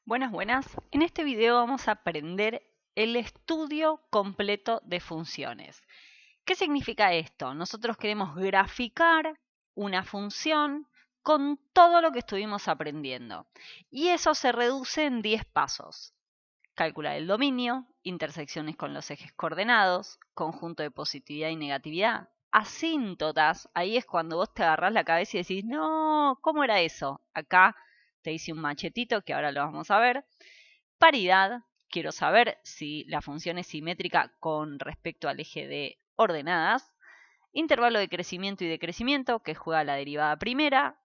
Buenas, buenas. En este video vamos a aprender el estudio completo de funciones. ¿Qué significa esto? Nosotros queremos graficar una función con todo lo que estuvimos aprendiendo. Y eso se reduce en 10 pasos. Calcular el dominio, intersecciones con los ejes coordenados, conjunto de positividad y negatividad, asíntotas. Ahí es cuando vos te agarrás la cabeza y decís, no, ¿cómo era eso? Acá te hice un machetito que ahora lo vamos a ver. Paridad, quiero saber si la función es simétrica con respecto al eje de ordenadas. Intervalo de crecimiento y decrecimiento, que juega la derivada primera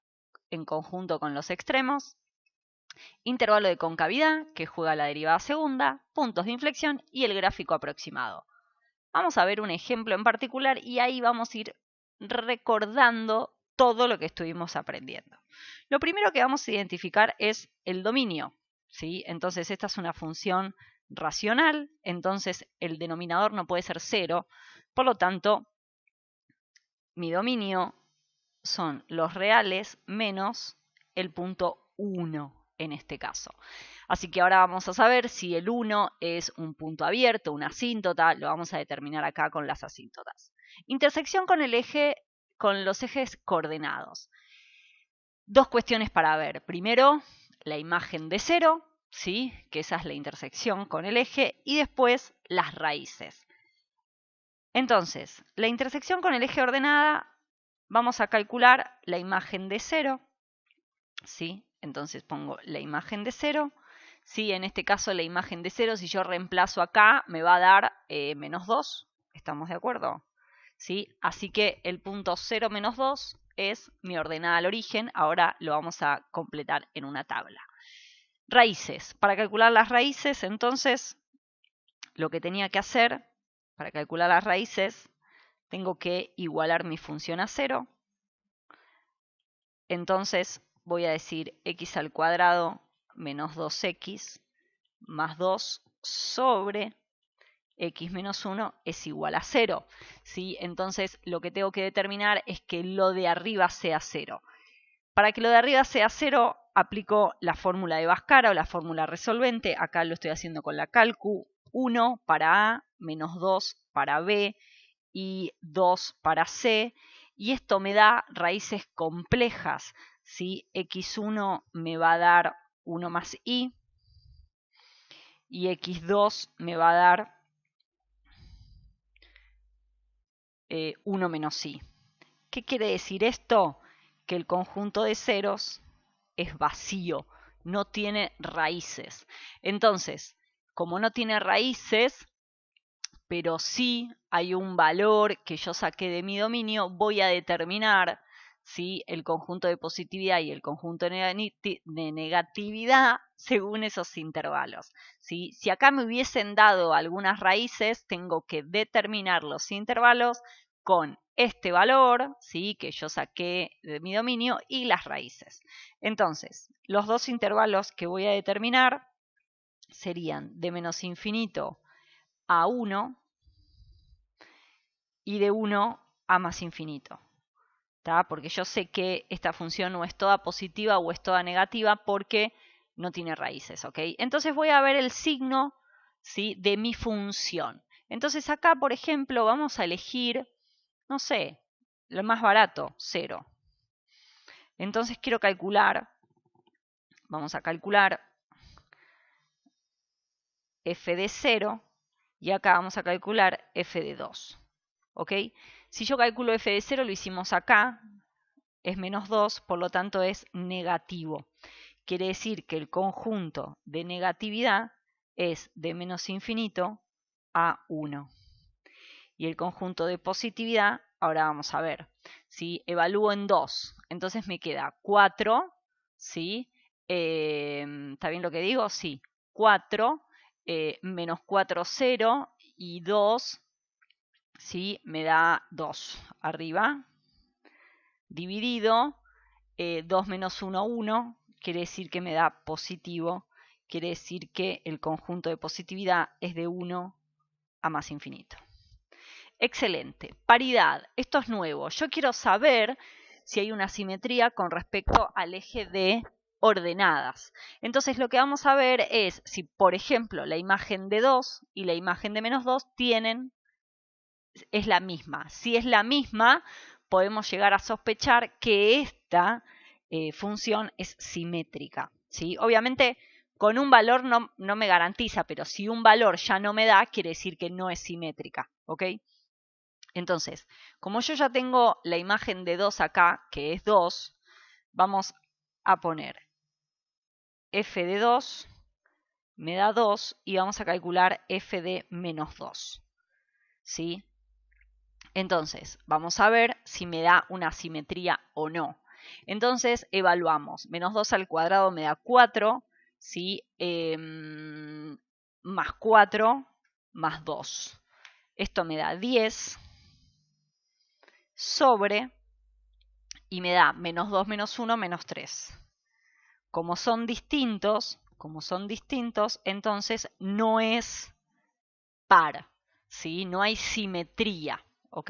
en conjunto con los extremos. Intervalo de concavidad, que juega la derivada segunda. Puntos de inflexión y el gráfico aproximado. Vamos a ver un ejemplo en particular y ahí vamos a ir recordando todo lo que estuvimos aprendiendo. Lo primero que vamos a identificar es el dominio, ¿sí? Entonces esta es una función racional, entonces el denominador no puede ser 0, por lo tanto mi dominio son los reales menos el punto 1 en este caso. Así que ahora vamos a saber si el 1 es un punto abierto, una asíntota, lo vamos a determinar acá con las asíntotas. Intersección con el eje, con los ejes coordenados. Dos cuestiones para ver. Primero, la imagen de 0, ¿sí? Que esa es la intersección con el eje, y después las raíces. Entonces, la intersección con el eje ordenada, vamos a calcular la imagen de 0, ¿sí? Entonces pongo la imagen de 0. Sí, en este caso la imagen de 0, si yo reemplazo acá, me va a dar menos 2. ¿Estamos de acuerdo? ¿Sí? Así que el punto 0 menos 2 es mi ordenada al origen. Ahora lo vamos a completar en una tabla. Raíces. Para calcular las raíces, entonces, lo que tenía que hacer para calcular las raíces, tengo que igualar mi función a 0. Entonces voy a decir x al cuadrado menos 2x más 2 sobre x menos 1 es igual a 0. ¿Sí? Entonces lo que tengo que determinar es que lo de arriba sea 0. Para que lo de arriba sea 0, aplico la fórmula de Bhaskara o la fórmula resolvente. Acá lo estoy haciendo con la calcu. 1 para A, menos 2 para B y 2 para C. Y esto me da raíces complejas. ¿Sí? X1 me va a dar 1 más I. Y X2 me va a dar 1 menos I. ¿Qué quiere decir esto? Que el conjunto de ceros es vacío, no tiene raíces. Entonces, como no tiene raíces, pero sí hay un valor que yo saqué de mi dominio, voy a determinar si el conjunto de positividad y el conjunto de negatividad según esos intervalos. ¿Sí? Si acá me hubiesen dado algunas raíces, tengo que determinar los intervalos con este valor, ¿sí? Que yo saqué de mi dominio, y las raíces. Entonces, los dos intervalos que voy a determinar serían de menos infinito a 1 y de 1 a más infinito. ¿Tá? Porque yo sé que esta función no es toda positiva o es toda negativa porque no tiene raíces. ¿Ok? Entonces voy a ver el signo, ¿sí? De mi función. Entonces acá, por ejemplo, vamos a elegir, no sé, lo más barato, 0. Entonces quiero calcular, vamos a calcular f de 0 y acá vamos a calcular f de 2. ¿Ok? Si yo calculo f de 0, lo hicimos acá, es menos 2, por lo tanto es negativo. Quiere decir que el conjunto de negatividad es de menos infinito a 1. Y el conjunto de positividad, ahora vamos a ver, ¿sí? Evalúo en 2, entonces me queda 4, ¿sí? ¿Está bien lo que digo? Sí, 4, menos 4, 0 y 2, ¿sí? Me da 2 arriba, dividido, 2 menos 1, 1, quiere decir que me da positivo, quiere decir que el conjunto de positividad es de 1 a más infinito. Excelente. Paridad. Esto es nuevo. Yo quiero saber si hay una simetría con respecto al eje de ordenadas. Entonces lo que vamos a ver es si, por ejemplo, la imagen de 2 y la imagen de menos 2 es la misma. Si es la misma, podemos llegar a sospechar que esta función es simétrica, ¿sí? Obviamente, con un valor no me garantiza, pero si un valor ya no me da, quiere decir que no es simétrica, ¿ok? Entonces, como yo ya tengo la imagen de 2 acá, que es 2, vamos a poner f de 2 me da 2 y vamos a calcular f de menos 2, ¿sí? Entonces, vamos a ver si me da una simetría o no. Entonces, evaluamos. Menos 2 al cuadrado me da 4, ¿sí? Más 4, más 2. Esto me da 10 sobre, y me da menos 2 menos 1 menos 3. Como son distintos, entonces no es par, ¿sí? No hay simetría, ¿ok?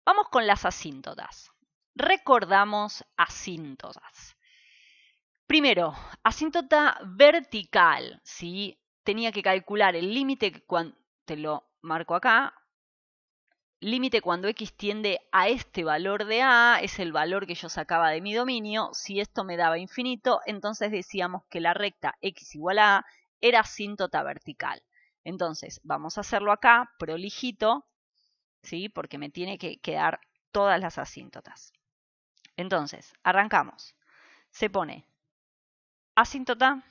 Vamos con las asíntotas. Recordamos asíntotas. Primero, asíntota vertical, ¿sí? Tenía que calcular el límite, te lo marco acá, límite cuando x tiende a este valor de a, es el valor que yo sacaba de mi dominio. Si esto me daba infinito, entonces decíamos que la recta x igual a a era asíntota vertical. Entonces, vamos a hacerlo acá, prolijito, ¿sí? Porque me tiene que quedar todas las asíntotas. Entonces, arrancamos. Se pone asíntota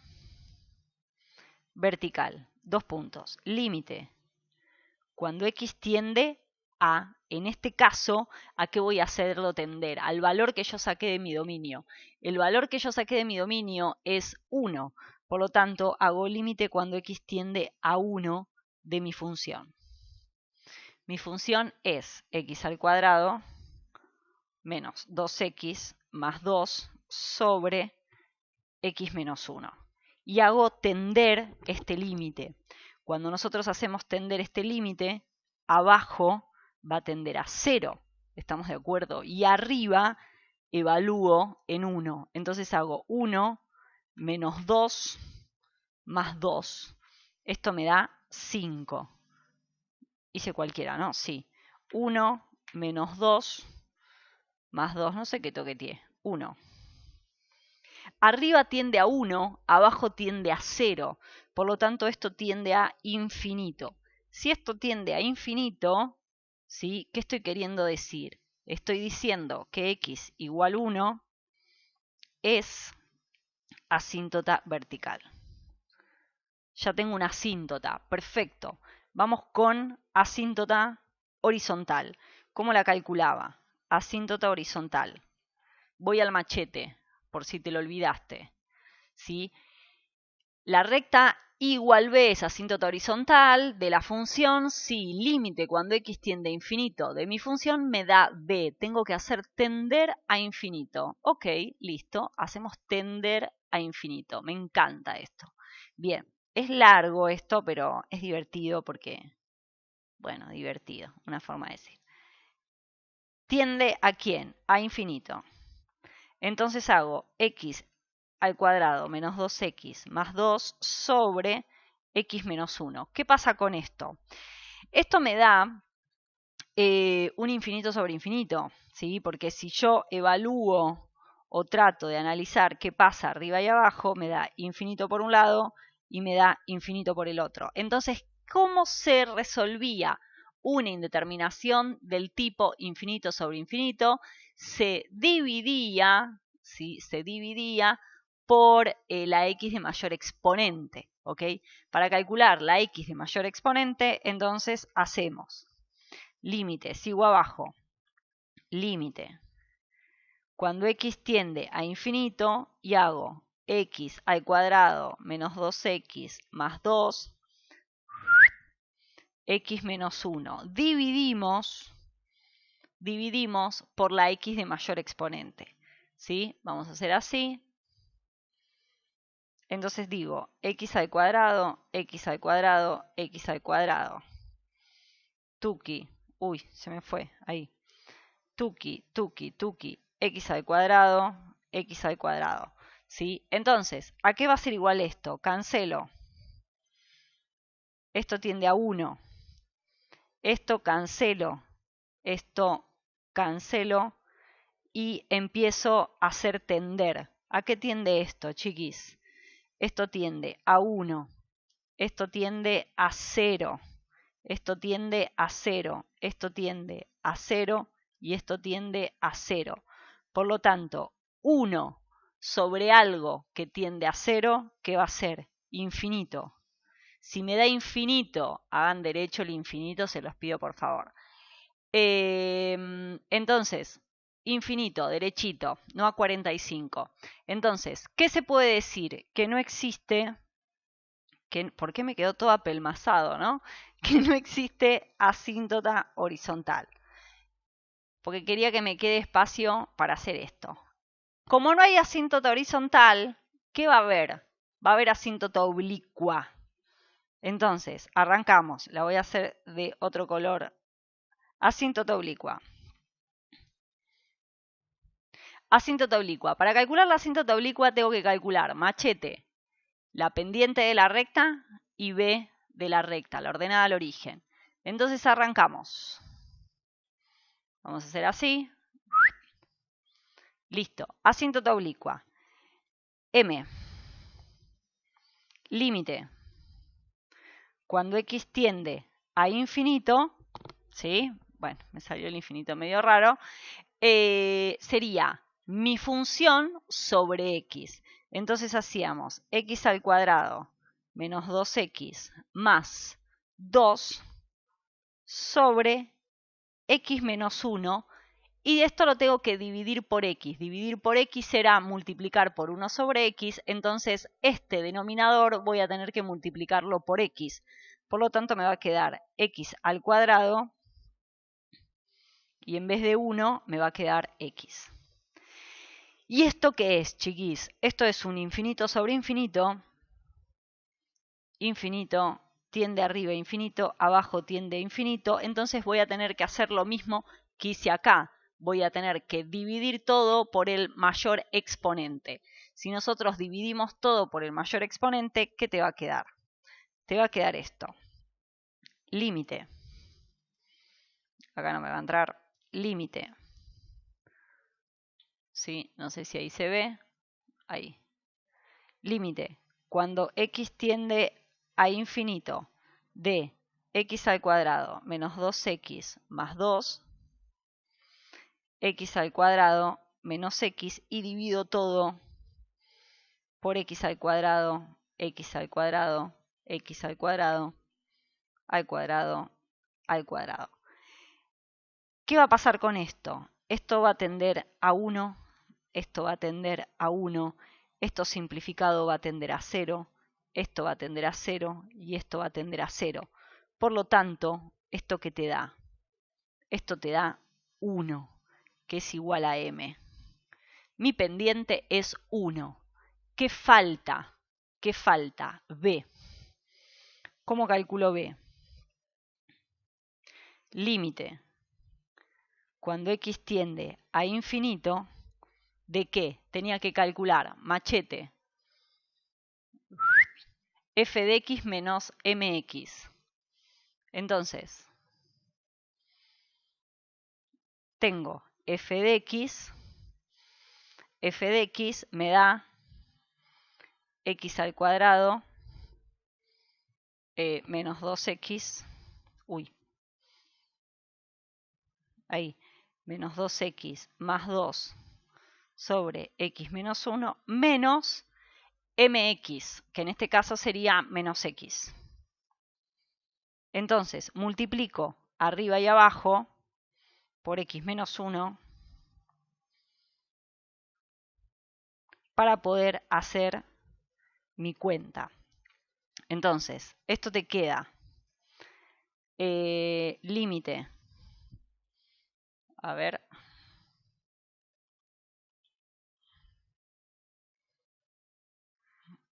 vertical, dos puntos, límite, cuando x tiende a, en este caso, ¿a qué voy a hacerlo tender? Al valor que yo saqué de mi dominio. El valor que yo saqué de mi dominio es 1, por lo tanto, hago límite cuando x tiende a 1 de mi función. Mi función es x al cuadrado menos 2x más 2 sobre x menos 1. Y hago tender este límite. Cuando nosotros hacemos tender este límite, abajo va a tender a 0. ¿Estamos de acuerdo? Y arriba evalúo en 1. Entonces hago 1 menos 2 más 2. Esto me da 5. Hice cualquiera, ¿no? Sí. 1 menos 2 más 2, no sé qué toqueteé. 1. Arriba tiende a 1, abajo tiende a 0. Por lo tanto, esto tiende a infinito. Si esto tiende a infinito, ¿sí? ¿Qué estoy queriendo decir? Estoy diciendo que x igual 1 es asíntota vertical. Ya tengo una asíntota. Perfecto. Vamos con asíntota horizontal. ¿Cómo la calculaba? Asíntota horizontal. Voy al machete, por si te lo olvidaste, ¿sí? La recta igual b es asíntota horizontal de la función si límite cuando x tiende a infinito de mi función me da b. Tengo que hacer tender a infinito. Ok, listo. Hacemos tender a infinito. Me encanta esto. Bien, es largo esto, pero es divertido porque, bueno, divertido, una forma de decir. ¿Tiende a quién? A infinito. Entonces hago x al cuadrado menos 2x más 2 sobre x menos 1. ¿Qué pasa con esto? Esto me da un infinito sobre infinito, ¿sí? Porque si yo evalúo o trato de analizar qué pasa arriba y abajo, me da infinito por un lado y me da infinito por el otro. Entonces, ¿cómo se resolvía una indeterminación del tipo infinito sobre infinito? Se dividía, ¿sí? Se dividía por la x de mayor exponente, ¿ok? Para calcular la x de mayor exponente, entonces hacemos límite, sigo abajo, límite, cuando x tiende a infinito y hago x al cuadrado menos 2x más 2, x menos 1. Dividimos por la x de mayor exponente, ¿sí? Vamos a hacer así. Entonces digo x al cuadrado, x al cuadrado, x al cuadrado. Tuki, uy, se me fue, ahí. Tuki, tuki, tuki, x al cuadrado, x al cuadrado. ¿sí? Entonces, ¿a qué va a ser igual esto? Cancelo. Esto tiende a 1. Esto cancelo. Esto cancelo. Y empiezo a hacer tender. ¿A qué tiende esto, chiquis? Esto tiende a 1. Esto tiende a 0. Esto tiende a 0. Esto tiende a 0. Y esto tiende a 0. Por lo tanto, 1 sobre algo que tiende a 0, ¿qué va a ser? Infinito. Si me da infinito, hagan derecho el infinito, se los pido por favor. Entonces, infinito, derechito, no a 45. Entonces, ¿qué se puede decir? Que no existe, ¿por qué me quedó todo apelmazado, no? Que no existe asíntota horizontal. Porque quería que me quede espacio para hacer esto. Como no hay asíntota horizontal, ¿qué va a haber? Va a haber asíntota oblicua. Entonces, arrancamos. La voy a hacer de otro color. Asíntota oblicua. Asíntota oblicua. Para calcular la asíntota oblicua tengo que calcular machete, la pendiente de la recta y B de la recta, la ordenada al origen. Entonces arrancamos. Vamos a hacer así. Listo. Asíntota oblicua. M. Límite. Cuando X tiende a infinito, ¿sí? Bueno, me salió el infinito medio raro. Sería mi función sobre X. Entonces hacíamos X al cuadrado menos 2X más 2 sobre X menos 1. Y esto lo tengo que dividir por X. Dividir por X será multiplicar por 1 sobre X. Entonces este denominador voy a tener que multiplicarlo por X. Por lo tanto me va a quedar X al cuadrado. Y en vez de 1 me va a quedar X. ¿Y esto qué es, chiquis? Esto es un infinito sobre infinito. Infinito tiende arriba a infinito, abajo tiende a infinito. Entonces voy a tener que hacer lo mismo que hice acá. Voy a tener que dividir todo por el mayor exponente. Si nosotros dividimos todo por el mayor exponente, ¿qué te va a quedar? Te va a quedar esto. Límite. Acá no me va a entrar. Límite. Sí, no sé si ahí se ve. Ahí. Límite. Cuando x tiende a infinito de x al cuadrado menos 2x más 2, x al cuadrado menos x y divido todo por x al cuadrado, x al cuadrado, x al cuadrado, al cuadrado, al cuadrado. ¿Qué va a pasar con esto? Esto va a tender a 1, esto va a tender a 1, esto simplificado va a tender a 0, esto va a tender a 0 y esto va a tender a 0. Por lo tanto, ¿esto qué te da? Esto te da 1, que es igual a m. Mi pendiente es 1. ¿Qué falta? ¿Qué falta? B. ¿Cómo calculo B? Límite. Cuando x tiende a infinito, ¿de qué? Tenía que calcular, machete, f de x menos mx. Entonces, tengo f de x me da x al cuadrado menos 2x, ahí, menos 2x más 2 sobre x menos 1 menos mx, que en este caso sería menos x. Entonces, multiplico arriba y abajo por x menos 1 para poder hacer mi cuenta. Entonces, esto te queda límite. A ver.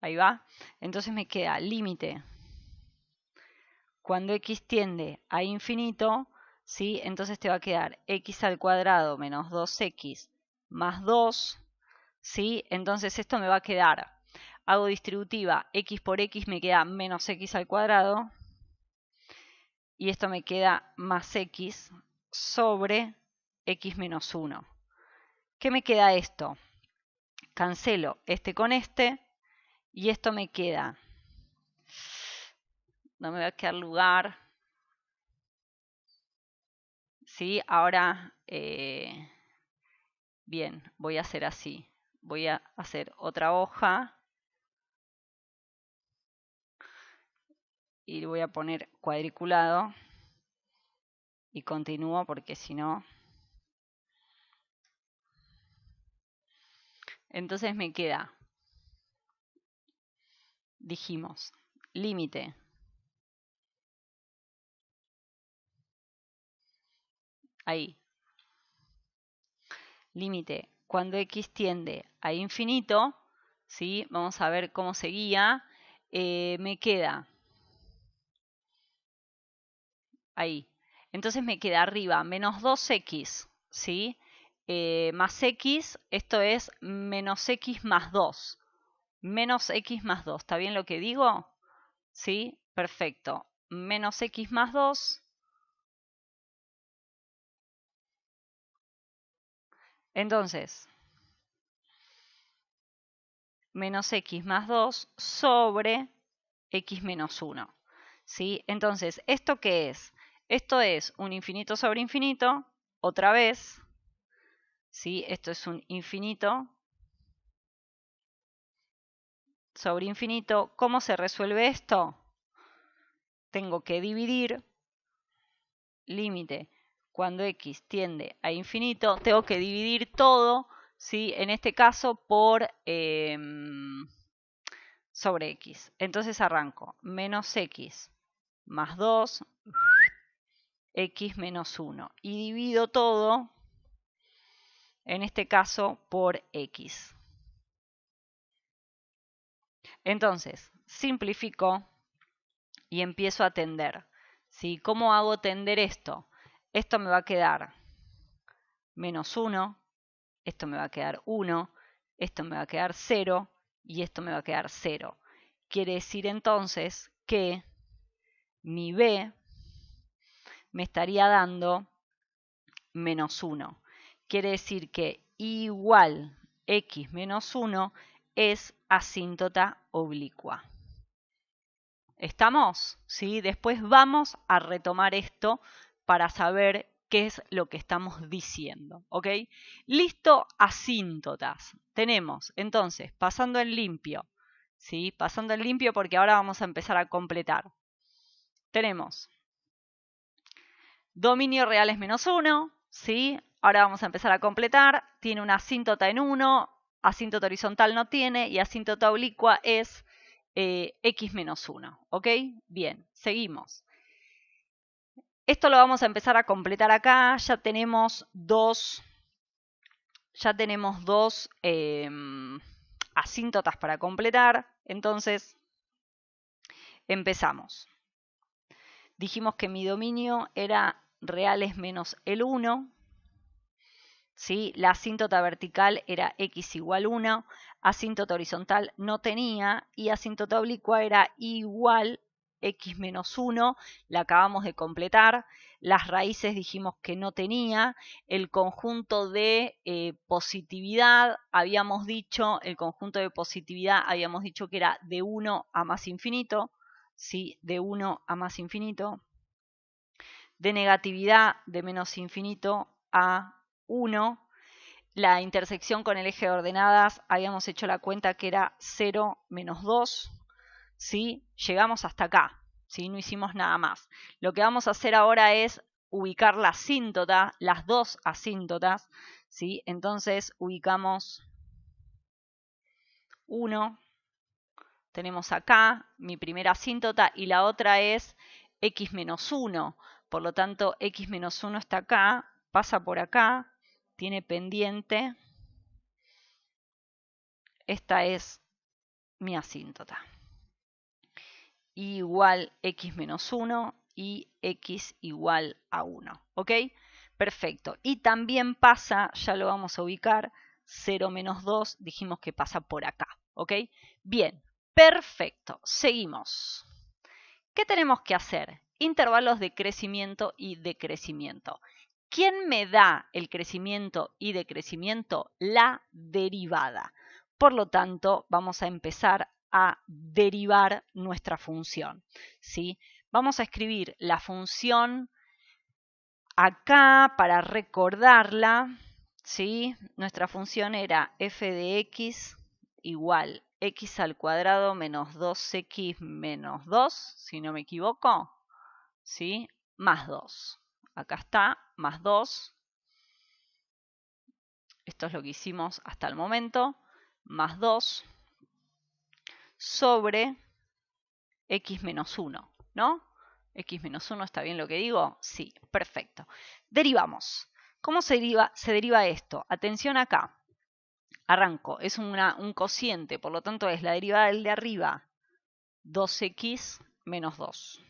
Ahí va. Entonces me queda límite. Cuando x tiende a infinito, ¿sí? Entonces te va a quedar x al cuadrado menos 2x más 2 ¿sí? Entonces esto me va a quedar, hago distributiva, x por x me queda menos x al cuadrado, y esto me queda más x sobre x menos 1. ¿Qué me queda esto? Cancelo este con este, y esto me queda, no me va a quedar lugar, ¿sí? Ahora, bien, voy a hacer así, voy a hacer otra hoja, y voy a poner cuadriculado, y continúo porque si no... Entonces me queda, dijimos, límite ahí, límite cuando x tiende a infinito, ¿sí? Vamos a ver cómo seguía, me queda ahí. Entonces me queda arriba menos 2x, ¿sí? Más x, esto es menos x más 2. Menos x más 2, ¿está bien lo que digo? ¿Sí? Perfecto. Menos x más 2. Entonces, menos x más 2 sobre x menos 1. ¿Sí? Entonces, ¿esto qué es? Esto es un infinito sobre infinito, otra vez. ¿Sí? Esto es un infinito sobre infinito. ¿Cómo se resuelve esto? Tengo que dividir límite cuando x tiende a infinito. Tengo que dividir todo, ¿sí? En este caso por sobre x. Entonces arranco menos x más 2, x menos 1. Y divido todo, en este caso, por x. Entonces, simplifico y empiezo a tender. ¿Sí? ¿Cómo hago tender esto? Esto me va a quedar menos 1, esto me va a quedar 1, esto me va a quedar 0 y esto me va a quedar 0. Quiere decir entonces que mi b me estaría dando menos 1. Quiere decir que igual x menos 1 es asíntota oblicua. ¿Estamos? ¿Sí? Después vamos a retomar esto para saber qué es lo que estamos diciendo. ¿Ok? Listo, asíntotas. Tenemos, entonces, pasando en limpio. ¿Sí? Pasando en limpio porque ahora vamos a empezar a completar. Tenemos dominio real es menos 1, ¿sí? Ahora vamos a empezar a completar. Tiene una asíntota en 1, asíntota horizontal no tiene y asíntota oblicua es x menos 1, ¿ok? Bien, seguimos. Esto lo vamos a empezar a completar acá. Ya tenemos dos asíntotas para completar. Entonces, empezamos. Dijimos que mi dominio era reales menos el 1. ¿Sí? La asíntota vertical era x igual 1, asíntota horizontal no tenía y asíntota oblicua era igual x menos 1, la acabamos de completar. Las raíces dijimos que no tenía. El conjunto de positividad, habíamos dicho, que era de 1 a más infinito, ¿sí? De 1 a más infinito. De negatividad de menos infinito a 1. La intersección con el eje de ordenadas habíamos hecho la cuenta que era 0 menos 2. ¿Sí? Llegamos hasta acá. ¿Sí? No hicimos nada más. Lo que vamos a hacer ahora es ubicar la asíntota, las dos asíntotas. ¿Sí? Entonces ubicamos 1. Tenemos acá mi primera asíntota y la otra es x menos 1. Por lo tanto, x menos 1 está acá, pasa por acá, tiene pendiente. Esta es mi asíntota. Igual x menos 1 y x igual a 1. ¿Ok? Perfecto. Y también pasa, ya lo vamos a ubicar, 0 menos 2 dijimos que pasa por acá, ¿ok? Bien, perfecto, seguimos. ¿Qué tenemos que hacer? Intervalos de crecimiento y decrecimiento. ¿Quién me da el crecimiento y decrecimiento? La derivada. Por lo tanto, vamos a empezar a derivar nuestra función, ¿sí? Vamos a escribir la función acá para recordarla, ¿sí? Nuestra función era f de x igual x al cuadrado menos 2x menos 2, si no me equivoco, ¿sí? Más 2. Acá está, más 2. Esto es lo que hicimos hasta el momento. Más 2 sobre x menos 1, ¿no? X menos 1, ¿está bien lo que digo? Sí, perfecto. Derivamos. ¿Cómo se deriva esto? Atención acá. Arranco. Es un cociente, por lo tanto es la derivada del de arriba, 2x menos 2,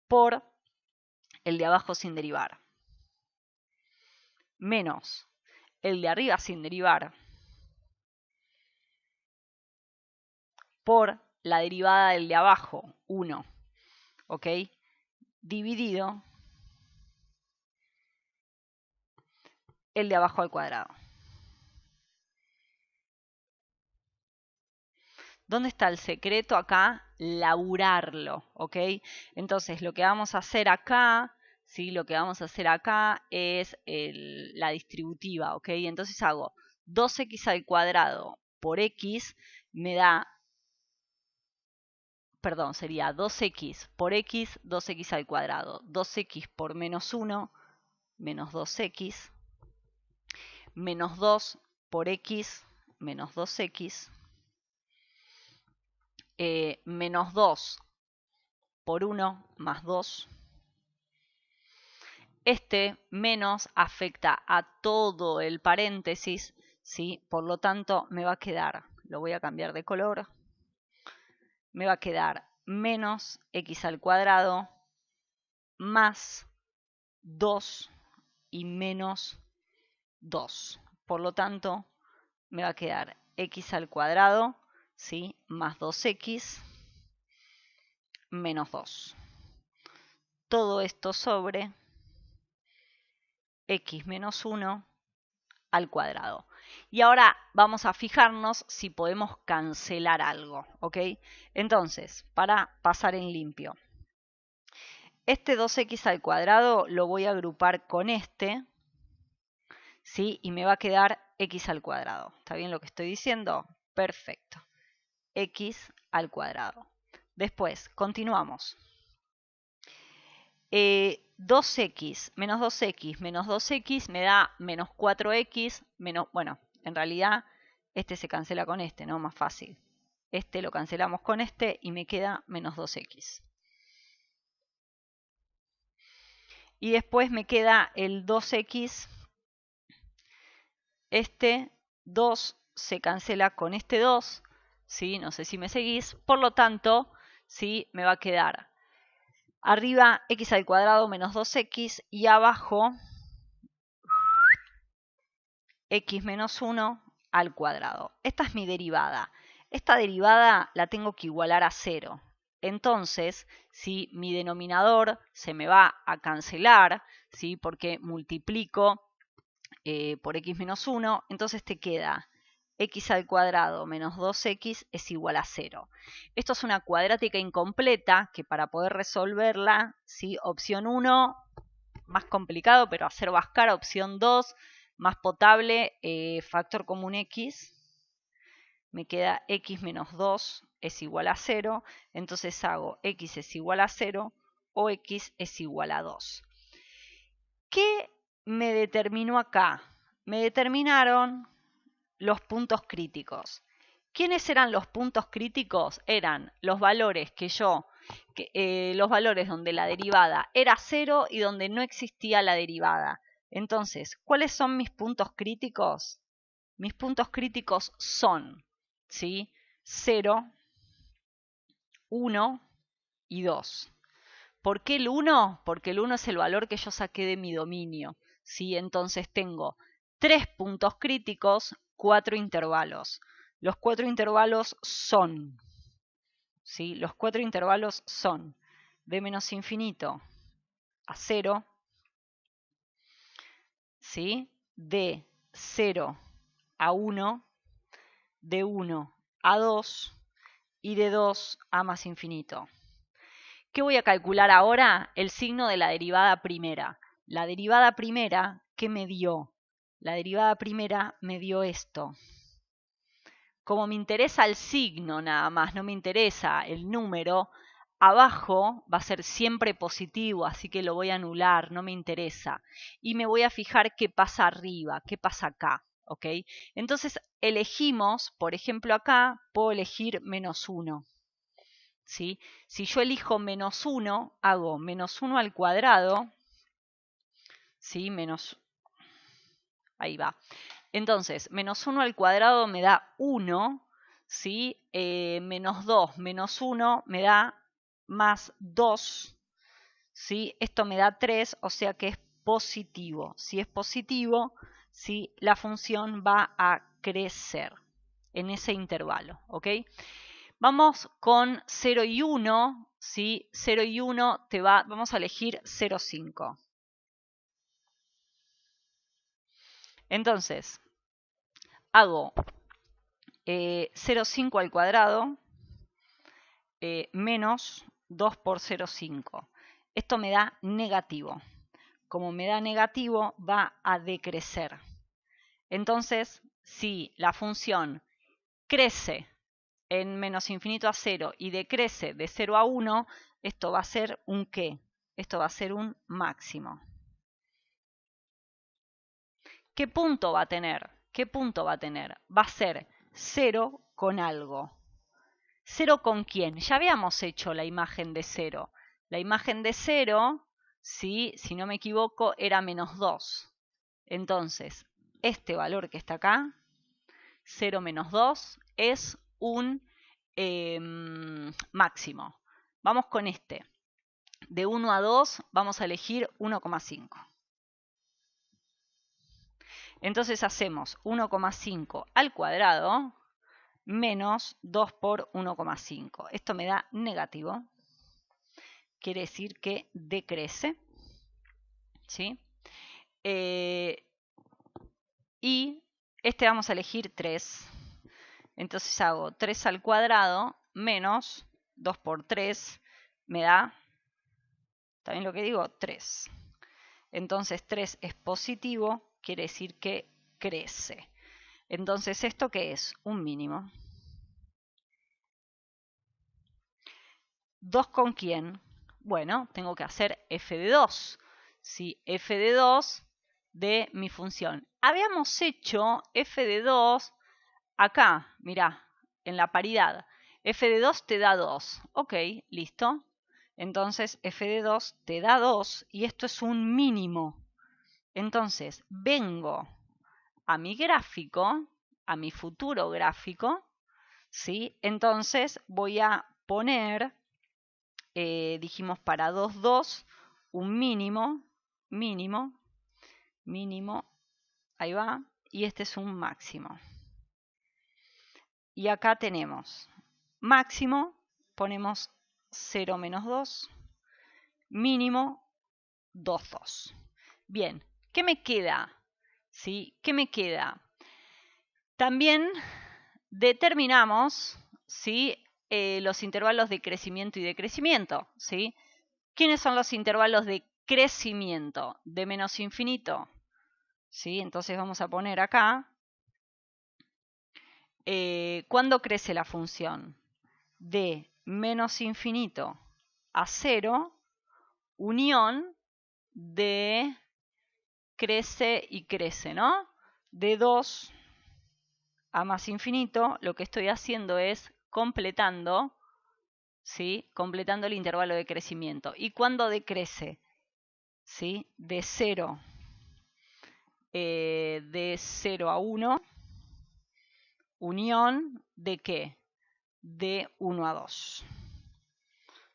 por el de abajo sin derivar, menos el de arriba sin derivar, por la derivada del de abajo, 1, ¿ok? Dividido el de abajo al cuadrado. ¿Dónde está el secreto acá? Laburarlo, ¿ok? Entonces, lo que vamos a hacer acá, ¿sí? Lo que vamos a hacer acá es la distributiva, ¿ok? Entonces hago 2x al cuadrado por x, me da, perdón, sería 2x por x, 2x al cuadrado. 2x por menos 1, menos 2x, menos 2 por x, menos 2x, menos 2 por 1 más 2. Este menos afecta a todo el paréntesis, ¿sí? Por lo tanto, me va a quedar, lo voy a cambiar de color, me va a quedar menos x al cuadrado más 2 y menos 2. Por lo tanto, me va a quedar x al cuadrado, ¿sí? Más 2x menos 2. Todo esto sobre x menos 1 al cuadrado. Y ahora vamos a fijarnos si podemos cancelar algo, ¿ok? Entonces, para pasar en limpio, este 2x al cuadrado lo voy a agrupar con este, ¿sí? Y me va a quedar x al cuadrado. ¿Está bien lo que estoy diciendo? Perfecto. X al cuadrado. Después, continuamos. 2x menos 2x menos 2x me da menos 4x menos, bueno, en realidad este se cancela con este, ¿no? Más fácil. Este lo cancelamos con este y me queda menos 2x. Y después me queda el 2x. Este 2 se cancela con este 2, ¿sí? No sé si me seguís. Por lo tanto, ¿sí? Me va a quedar arriba x al cuadrado menos 2x y abajo x menos 1 al cuadrado. Esta es mi derivada. Esta derivada la tengo que igualar a 0. Entonces, si mi denominador se me va a cancelar, ¿sí? Porque multiplico por x menos 1, entonces te queda x al cuadrado menos 2x es igual a 0. Esto es una cuadrática incompleta que para poder resolverla, ¿sí? Opción 1, más complicado, pero hacer bascar. Opción 2, más potable, factor común x. Me queda x menos 2 es igual a 0. Entonces hago x es igual a 0 o x es igual a 2. ¿Qué me determinó acá? Me determinaron los puntos críticos. ¿Quiénes eran los puntos críticos? Eran los valores los valores donde la derivada era 0 y donde no existía la derivada. Entonces, ¿cuáles son mis puntos críticos? Mis puntos críticos son, ¿sí? 0, 1 y 2. ¿Por qué el 1? Porque el 1 es el valor que yo saqué de mi dominio, ¿sí? Entonces tengo 3 puntos críticos, 4 intervalos. Los 4 intervalos son, ¿sí? Los 4 intervalos son de menos infinito a 0, ¿sí? De 0 a 1, de 1 a 2 y de 2 a más infinito. ¿Qué voy a calcular ahora? El signo de la derivada primera. La derivada primera, ¿qué me dio? La derivada primera me dio esto. Como me interesa el signo nada más, no me interesa el número, abajo va a ser siempre positivo, así que lo voy a anular, no me interesa. Y me voy a fijar qué pasa arriba, qué pasa acá, ¿ok? Entonces elegimos, por ejemplo acá, puedo elegir menos 1. ¿Sí? Si yo elijo menos 1, hago menos 1 al cuadrado, ¿sí? Ahí va. Entonces, menos 1 al cuadrado me da 1, ¿sí? Menos 2 menos 1 me da más 2, ¿sí? Esto me da 3, o sea que es positivo. Si es positivo, ¿sí? La función va a crecer en ese intervalo, ¿ok? Vamos con 0 y 1, ¿sí? 0 y 1 vamos a elegir 0,5. Entonces, hago 0,5 al cuadrado menos 2 por 0,5. Esto me da negativo. Como me da negativo, va a decrecer. Entonces, si la función crece en menos infinito a 0 y decrece de 0 a 1, esto va a ser un ¿qué? Esto va a ser un máximo. ¿Qué punto va a tener? ¿Qué punto va a tener? Va a ser 0 con algo. ¿0 con quién? Ya habíamos hecho la imagen de 0. La imagen de 0, ¿sí? Si no me equivoco, era menos 2. Entonces, este valor que está acá, 0 menos 2, es un máximo. Vamos con este. De 1 a 2 vamos a elegir 1,5. Entonces hacemos 1,5 al cuadrado menos 2 por 1,5. Esto me da negativo. Quiere decir que decrece. ¿Sí? Y este vamos a elegir 3. Entonces hago 3 al cuadrado menos 2 por 3 me da, también lo que digo, 3. Entonces 3 es positivo, quiere decir que crece. Entonces, ¿esto qué es? Un mínimo. ¿2 con quién? Bueno, tengo que hacer f de 2. ¿Sí? F de 2 de mi función. Habíamos hecho f de 2 acá, mirá, en la paridad. F de 2 te da 2. Ok, listo. Entonces, f de 2 te da 2 y esto es un mínimo. Entonces, vengo a mi gráfico, a mi futuro gráfico, ¿sí? Entonces, voy a poner, dijimos para 2, 2, un mínimo, mínimo, mínimo, ahí va, y este es un máximo. Y acá tenemos máximo, ponemos 0 menos 2, mínimo 2, 2. Bien, ¿qué me queda? ¿Sí? ¿Qué me queda? También determinamos, ¿sí? Los intervalos de crecimiento y decrecimiento, ¿sí? ¿Quiénes son los intervalos de crecimiento? De menos infinito, ¿sí? Entonces vamos a poner acá, ¿cuándo crece la función? De menos infinito a 0, unión de crece y crece, ¿no? De 2 a más infinito, lo que estoy haciendo es completando, ¿sí? Completando el intervalo de crecimiento. ¿Y cuándo decrece? ¿Sí? De 0, de 0 a 1, unión de ¿qué? De 1 a 2.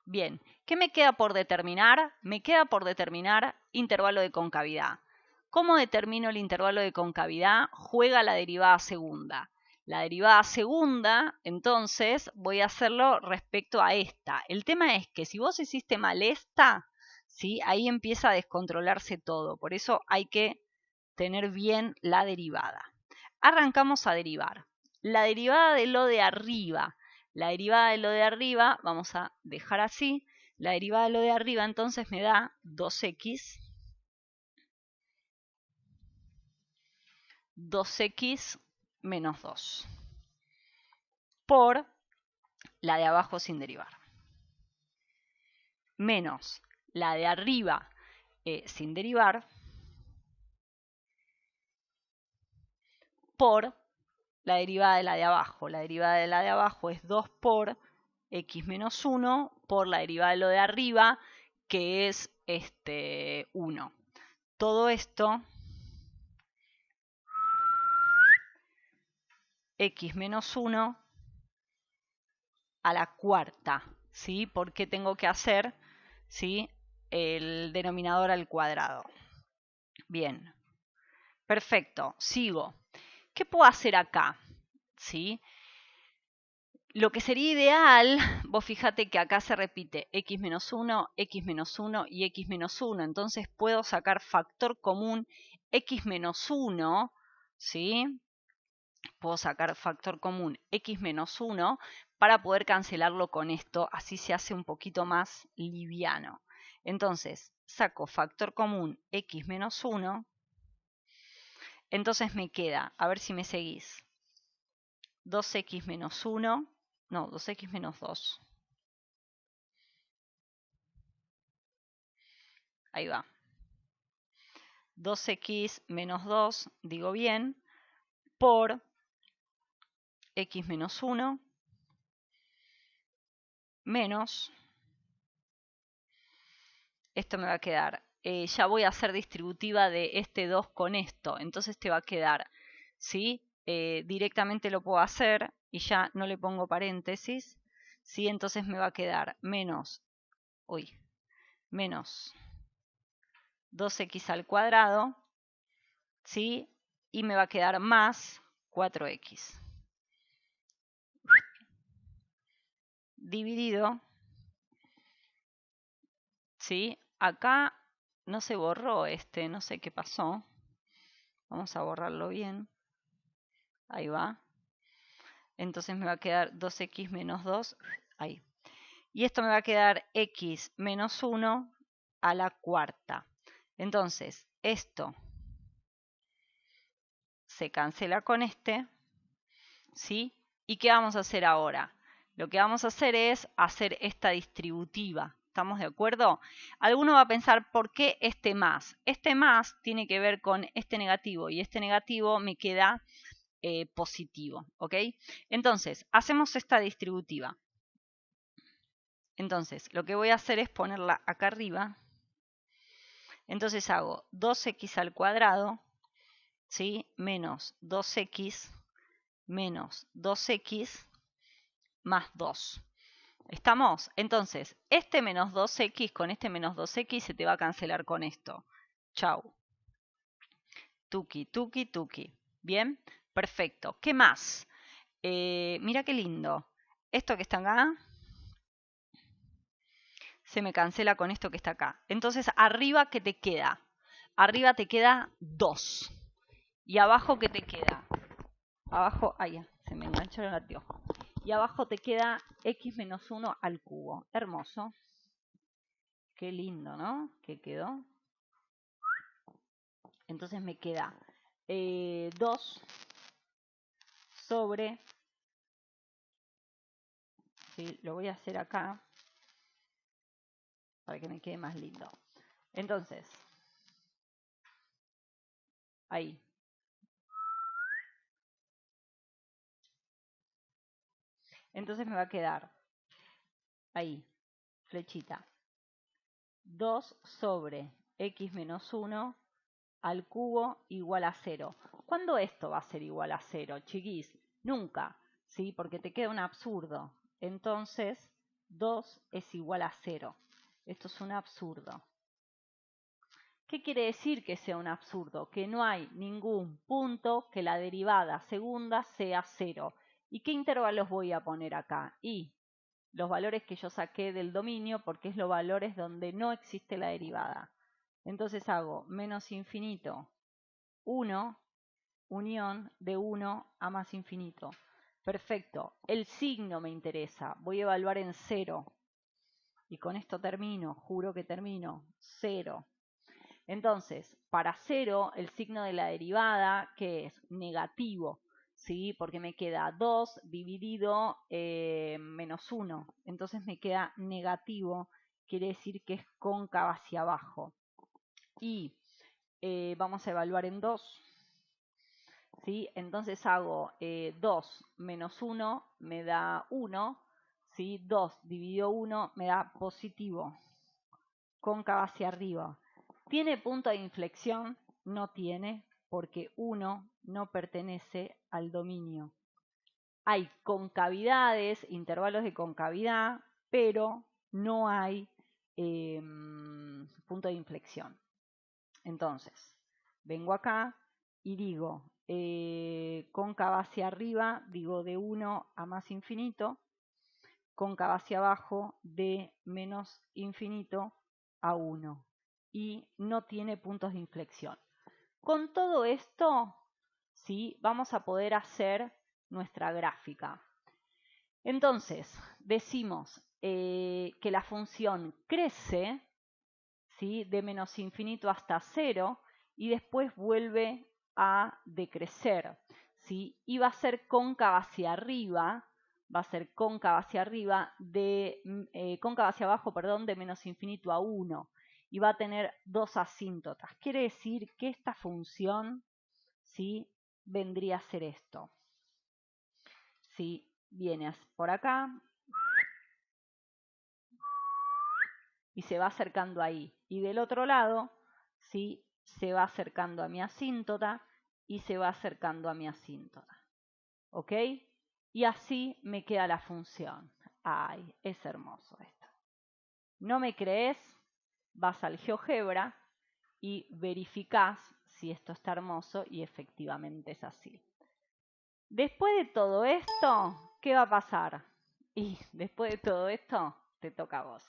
Bien, ¿qué me queda por determinar? Me queda por determinar intervalo de concavidad. ¿Cómo determino el intervalo de concavidad? Juega la derivada segunda. La derivada segunda, entonces, voy a hacerlo respecto a esta. El tema es que si vos hiciste mal esta, ¿sí? Ahí empieza a descontrolarse todo. Por eso hay que tener bien la derivada. Arrancamos a derivar. La derivada de lo de arriba. La derivada de lo de arriba, vamos a dejar así. La derivada de lo de arriba entonces me da 2x menos 2 por la de abajo sin derivar, menos la de arriba sin derivar, por la derivada de la de abajo. La derivada de la de abajo es 2 por x menos 1 por la derivada de lo de arriba, que es 1. Todo esto, x menos 1 a la cuarta, ¿sí? Porque tengo que hacer, ¿sí?, el denominador al cuadrado. Bien, perfecto, sigo. ¿Qué puedo hacer acá? ¿Sí? Lo que sería ideal, vos fíjate que acá se repite x menos 1 y x menos 1. Entonces puedo sacar factor común x menos 1, ¿sí? Puedo sacar factor común x menos 1 para poder cancelarlo con esto, así se hace un poquito más liviano. Entonces saco factor común x menos 1, entonces me queda, a ver si me seguís, 2x menos 1, no, 2x menos 2. Ahí va. 2x menos 2, digo bien, por x menos 1 menos, esto me va a quedar, ya voy a hacer distributiva de este 2 con esto, entonces te va a quedar, ¿sí? Directamente lo puedo hacer y ya no le pongo paréntesis, ¿sí? Entonces me va a quedar menos, menos 2x al cuadrado, ¿sí? Y me va a quedar más 4x. Dividido, ¿sí? Acá no se borró no sé qué pasó. Vamos a borrarlo bien. Ahí va. Entonces me va a quedar 2x menos 2. Ahí. Y esto me va a quedar x menos 1 a la cuarta. Entonces, esto se cancela con este, ¿sí? ¿Y qué vamos a hacer ahora? Lo que vamos a hacer es hacer esta distributiva. ¿Estamos de acuerdo? Alguno va a pensar, ¿por qué este más? Este más tiene que ver con este negativo y este negativo me queda positivo, ¿ok? Entonces, hacemos esta distributiva. Entonces, lo que voy a hacer es ponerla acá arriba. Entonces hago 2x al cuadrado, ¿sí? Menos 2x menos 2x más 2. ¿Estamos? Entonces, este menos 2x con este menos 2x se te va a cancelar con esto. Chau. Tuki, tuki, tuki. ¿Bien? Perfecto. ¿Qué más? Mira qué lindo. Esto que está acá se me cancela con esto que está acá. Entonces, arriba, ¿qué te queda? Arriba te queda 2. ¿Y abajo qué te queda? Abajo, ay, se me enganchó el anteojo. Y abajo te queda x menos 1 al cubo. Hermoso. Qué lindo, ¿no? ¿Qué quedó? Entonces me queda 2 sobre, ¿sí? Lo voy a hacer acá para que me quede más lindo. Entonces, ahí. Entonces me va a quedar ahí, flechita. 2 sobre x menos 1 al cubo igual a 0. ¿Cuándo esto va a ser igual a 0, chiquis? Nunca, ¿sí? Porque te queda un absurdo. Entonces, 2 es igual a 0. Esto es un absurdo. ¿Qué quiere decir que sea un absurdo? Que no hay ningún punto que la derivada segunda sea 0. ¿Y qué intervalos voy a poner acá? Y los valores que yo saqué del dominio, porque es los valores donde no existe la derivada. Entonces hago menos infinito 1, unión de 1 a más infinito. Perfecto, el signo me interesa, voy a evaluar en 0. Y con esto termino, juro que termino, 0. Entonces, para 0, el signo de la derivada, que es negativo, ¿sí? Porque me queda 2 dividido menos 1. Entonces me queda negativo, quiere decir que es cóncava hacia abajo. Y vamos a evaluar en 2. ¿Sí? Entonces hago 2 menos 1 me da 1. ¿Sí? 2 dividido 1 me da positivo, cóncava hacia arriba. ¿Tiene punto de inflexión? No tiene, porque 1 no pertenece al dominio. Hay concavidades, intervalos de concavidad, pero no hay punto de inflexión. Entonces, vengo acá y digo, cóncava hacia arriba, digo de 1 a más infinito, cóncava hacia abajo de menos infinito a 1. Y no tiene puntos de inflexión. Con todo esto, ¿sí? Vamos a poder hacer nuestra gráfica. Entonces, decimos que la función crece, ¿sí? De menos infinito hasta 0 y después vuelve a decrecer, ¿sí? Y va a ser cóncava hacia arriba, va a ser cóncava hacia arriba cóncava hacia abajo, perdón, de menos infinito a 1 y va a tener dos asíntotas. Quiere decir que esta función, ¿sí? Vendría a ser esto. ¿Sí? Viene por acá y se va acercando ahí. Y del otro lado, ¿sí? Se va acercando a mi asíntota y se va acercando a mi asíntota. ¿Ok? Y así me queda la función. ¡Ay! Es hermoso esto. ¿No me crees? Vas al GeoGebra y verificás si esto está hermoso y efectivamente es así. Después de todo esto, ¿qué va a pasar? Y después de todo esto, te toca a vos.